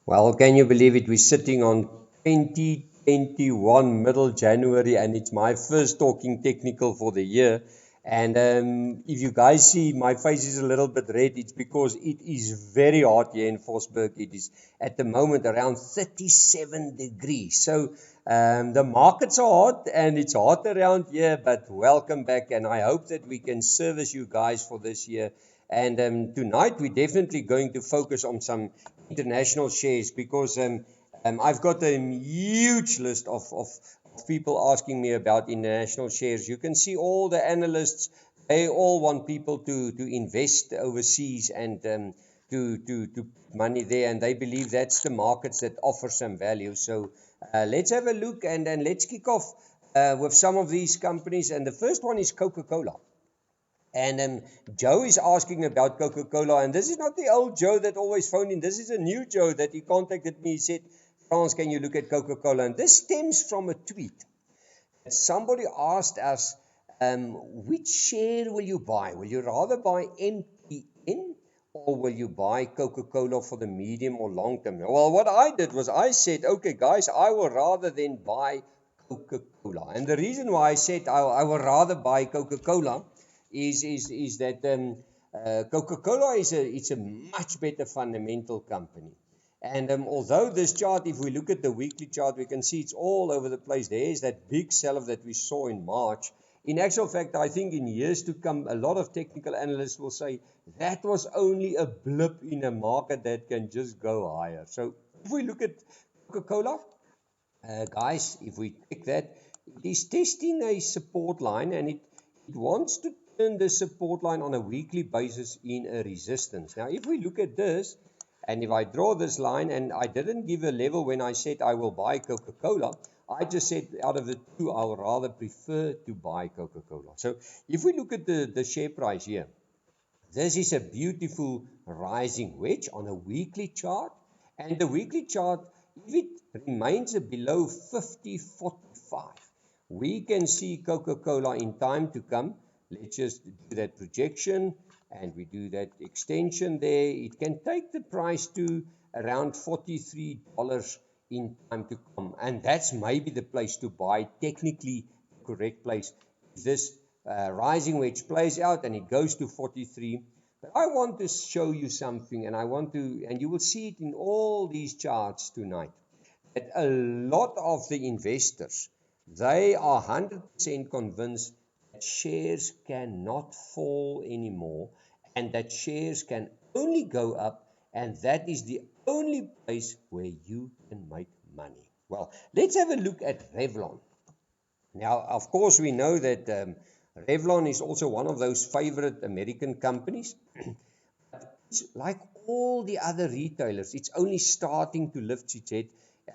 Well, can you believe it? We're sitting on 2021 middle January, and it's my first talking technical for the year. And if you guys see my face is a little bit red, it's because it is very hot here in Vosburg. It is at the moment around 37 degrees. So the markets are hot and it's hot around here, but welcome back. And I hope that we can service you guys for this year. And tonight we're definitely going to focus on some international shares because I've got a huge list of people asking me about international shares. You can see all the analysts, they all want people to invest overseas and to put money there, and they believe that's the markets that offer some value. So let's have a look and let's kick off with some of these companies. And the first one is Coca Cola. And Joe is asking about Coca Cola, and this is not the old Joe that always phoned in. This is a new Joe that he contacted me. He said, Frans, can you look at Coca Cola? And this stems from a tweet. Somebody asked us, which share will you buy? Will you rather buy MTN or will you buy Coca Cola for the medium or long term? Well, what I did was I said, okay, guys, I will rather than buy Coca Cola. And the reason why I said I will rather buy Coca Cola is that Coca Cola it's a much better fundamental company. And although this chart, if we look at the weekly chart, we can see it's all over the place. There is that big sell-off that we saw in March. In actual fact, I think in years to come, a lot of technical analysts will say that was only a blip in a market that can just go higher. So if we look at Coca-Cola, guys, if we take that, it is testing a support line and it wants to turn the support line on a weekly basis in a resistance. Now, if we look at this, and if I draw this line, and I didn't give a level when I said I will buy Coca-Cola, I just said out of the two, I would rather prefer to buy Coca-Cola. So if we look at the share price here, this is a beautiful rising wedge on a weekly chart. And the weekly chart, if it remains below 50.45, we can see Coca-Cola in time to come. Let's just do that projection and we do that extension there. It can take the price to around $43 in time to come. And that's maybe the place to buy, technically the correct place. If this rising wedge plays out and it goes to 43. But I want to show you something, and you will see it in all these charts tonight, that a lot of the investors, they are 100% convinced that shares cannot fall anymore and that shares can only go up, and that is the only place where you can make money. Well, let's have a look at Revlon. Now, of course, we know that Revlon is also one of those favorite American companies. But it's like all the other retailers, it's only starting to lift its head.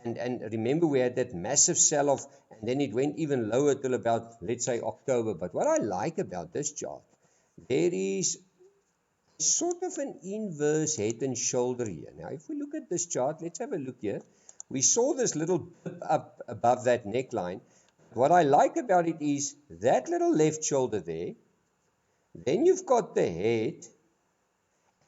And remember, we had that massive sell-off, and then it went even lower till about, let's say, October. But what I like about this chart, there is sort of an inverse head and shoulder here. Now, if we look at this chart, let's have a look here. We saw this little dip up above that neckline. What I like about it is that little left shoulder there. Then you've got the head,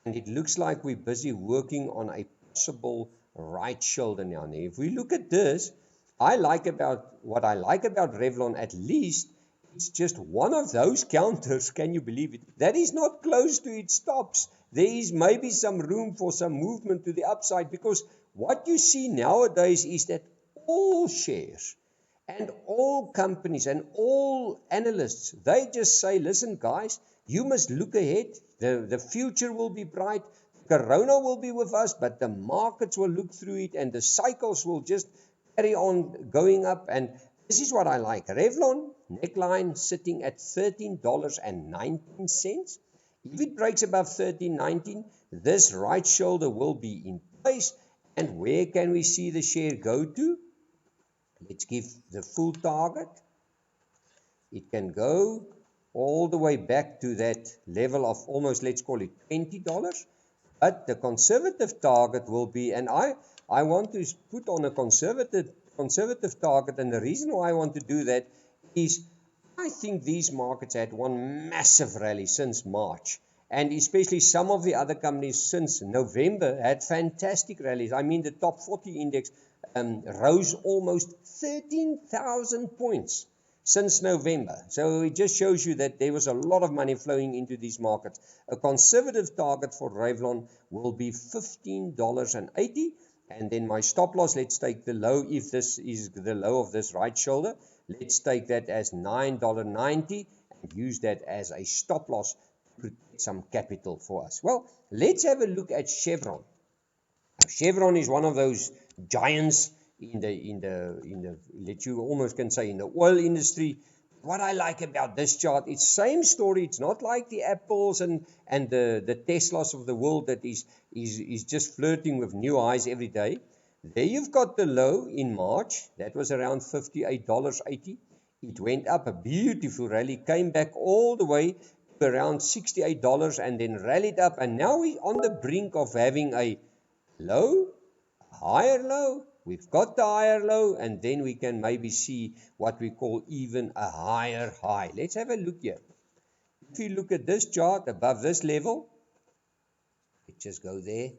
and it looks like we're busy working on a possible right shoulder now. Now, if we look at this, what I like about Revlon, at least, it's just one of those counters, can you believe it? That is not close to its stops. There is maybe some room for some movement to the upside, because what you see nowadays is that all shares and all companies and all analysts, they just say, listen, guys, you must look ahead. The future will be bright. Corona will be with us, but the markets will look through it and the cycles will just carry on going up. And this is what I like. Revlon neckline sitting at $13.19. If it breaks above $13.19, this right shoulder will be in place. And where can we see the share go to? Let's give the full target. It can go all the way back to that level of almost, let's call it $20. But the conservative target will be, and I want to put on a conservative target, and the reason why I want to do that is I think these markets had one massive rally since March, and especially some of the other companies since November had fantastic rallies. I mean, the top 40 index rose almost 13,000 points since November. So it just shows you that there was a lot of money flowing into these markets. A conservative target for Revlon will be $15.80. And then my stop loss, let's take the low, if this is the low of this right shoulder, let's take that as $9.90 and use that as a stop loss to protect some capital for us. Well, let's have a look at Chevron. Chevron is one of those giants in the let you almost can say in the oil industry. What I like about this chart, it's same story. It's not like the Apples and the Teslas of the world that is just flirting with new highs every day. There you've got the low in March. That was around $58.80. It went up a beautiful rally, came back all the way to around $68 and then rallied up. And now we're on the brink of having a low, higher low. We've got the higher low, and then we can maybe see what we call even a higher high. Let's have a look here. If you look at this chart above this level, let's just go there.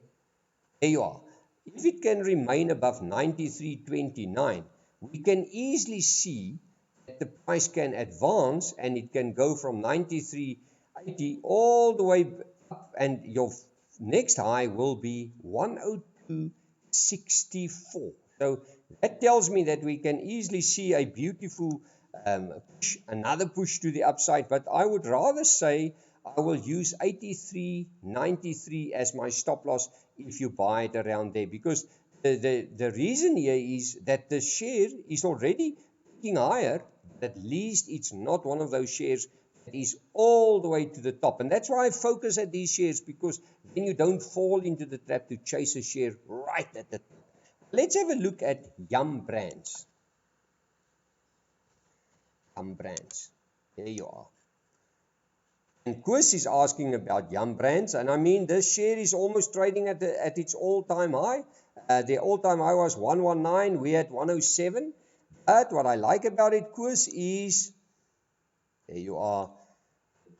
There you are. If it can remain above 93.29, we can easily see that the price can advance and it can go from 93.80 all the way up, and your next high will be 102.64. So that tells me that we can easily see a beautiful push, another push to the upside, but I would rather say I will use 83.93 as my stop loss if you buy it around there, because the reason here is that the share is already picking higher, but at least it's not one of those shares that is all the way to the top. And that's why I focus at these shares, because then you don't fall into the trap to chase a share right at the top. Let's have a look at Yum Brands. Yum Brands. There you are. And Chris is asking about Yum Brands, and I mean, this share is almost trading at its all-time high. The all-time high was 119. We had 107. But what I like about it, Chris, is there you are.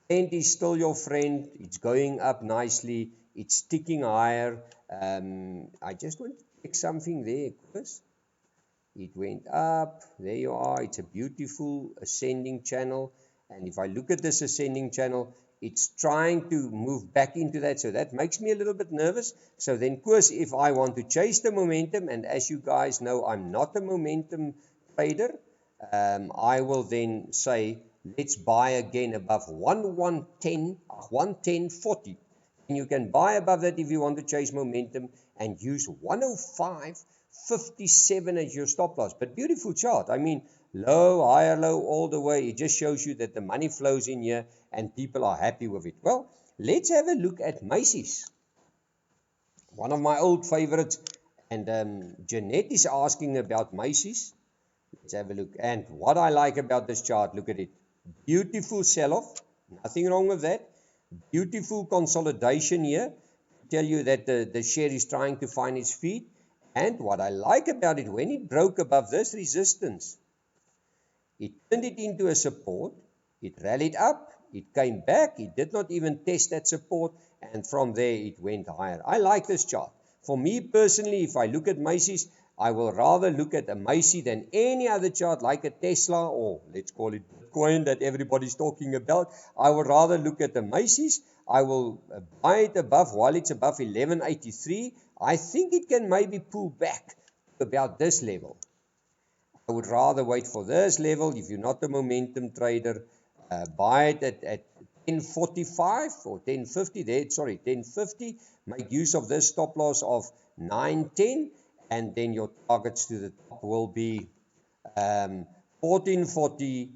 Trend is still your friend. It's going up nicely. It's ticking higher. I just want to check something there, Chris. It went up. There you are. It's a beautiful ascending channel. And if I look at this ascending channel, it's trying to move back into that. So that makes me a little bit nervous. So then, of course, if I want to chase the momentum, and as you guys know, I'm not a momentum trader, I will then say, let's buy again above 110.40. And you can buy above that if you want to chase momentum and use 105.57 as your stop loss. But beautiful chart. I mean, low, higher low, all the way. It just shows you that the money flows in here and people are happy with it. Well, let's have a look at Macys. One of my old favorites. And Jeanette is asking about Macys. Let's have a look. And what I like about this chart, look at it. Beautiful sell-off. Nothing wrong with that. Beautiful consolidation here. Tell you that the share is trying to find its feet. And what I like about it, when it broke above this resistance, it turned it into a support. It rallied up. It came back. It did not even test that support. And from there, it went higher. I like this chart. For me personally, if I look at Macys, I will rather look at a Macys than any other chart like a Tesla, or let's call it Bitcoin that everybody's talking about. I would rather look at the Macys. I will buy it above, while it's above 1183. I think it can maybe pull back to about this level. I would rather wait for this level. If you're not a momentum trader, buy it at 1045 or 1050. There, sorry, 1050. Make use of this stop loss of 910, and then your targets to the top will be 1440,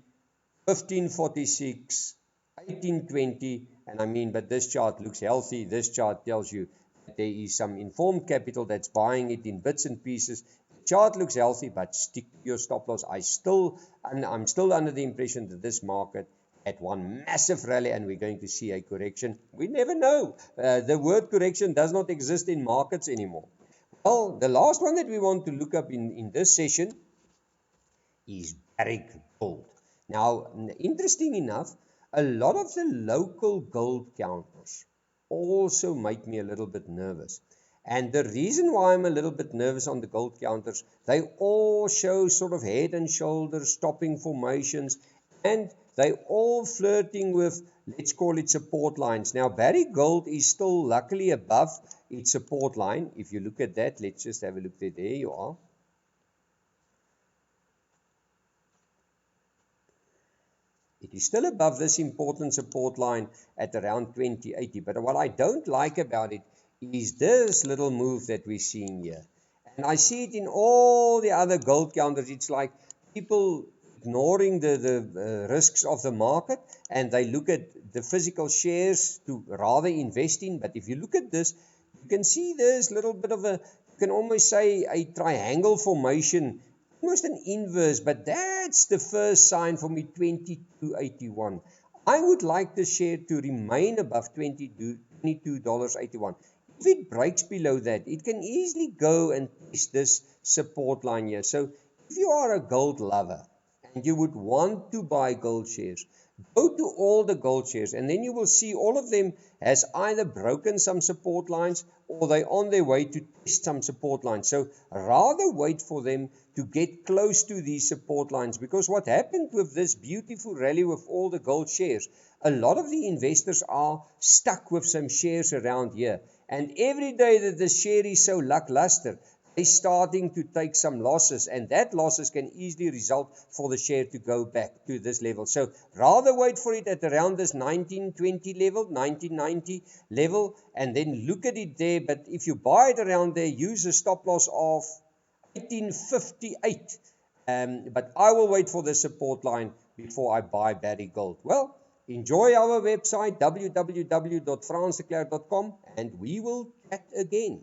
1546, 1820. And I mean, but this chart looks healthy. This chart tells you that there is some informed capital that's buying it in bits and pieces. The chart looks healthy, but stick to your stop loss. I'm still under the impression that this market at one massive rally, and we're going to see a correction. We never know. The word correction does not exist in markets anymore. Well, the last one that we want to look up in this session is Barrick Gold. Now, interesting enough, a lot of the local gold counters also make me a little bit nervous. And the reason why I'm a little bit nervous on the gold counters, they all show sort of head and shoulders, stopping formations, and they all flirting with, let's call it support lines. Now, Barry Gold is still luckily above its support line. If you look at that, let's just have a look there. There you are. It is still above this important support line at around 2080. But what I don't like about it is this little move that we're seeing here. And I see it in all the other gold counters. It's like people ignoring the risks of the market, and they look at the physical shares to rather invest in. But if you look at this, you can see there's a little bit of a, you can almost say a triangle formation, almost an inverse, but that's the first sign for me, 22.81. I would like the share to remain above $22.81. If it breaks below that, it can easily go and test this support line here. So if you are a gold lover and you would want to buy gold shares, go to all the gold shares, and then you will see all of them has either broken some support lines or they're on their way to test some support lines. So rather wait for them to get close to these support lines, because what happened with this beautiful rally with all the gold shares, a lot of the investors are stuck with some shares around here. And every day that the share is so lackluster, they're starting to take some losses, and that losses can easily result for the share to go back to this level. So rather wait for it at around this 1920 level, 1990 level, and then look at it there. But if you buy it around there, use a stop loss of 1858. But I will wait for the support line before I buy Barry Gold. Well, enjoy our website, www.fransdeklerk.com, and we will chat again.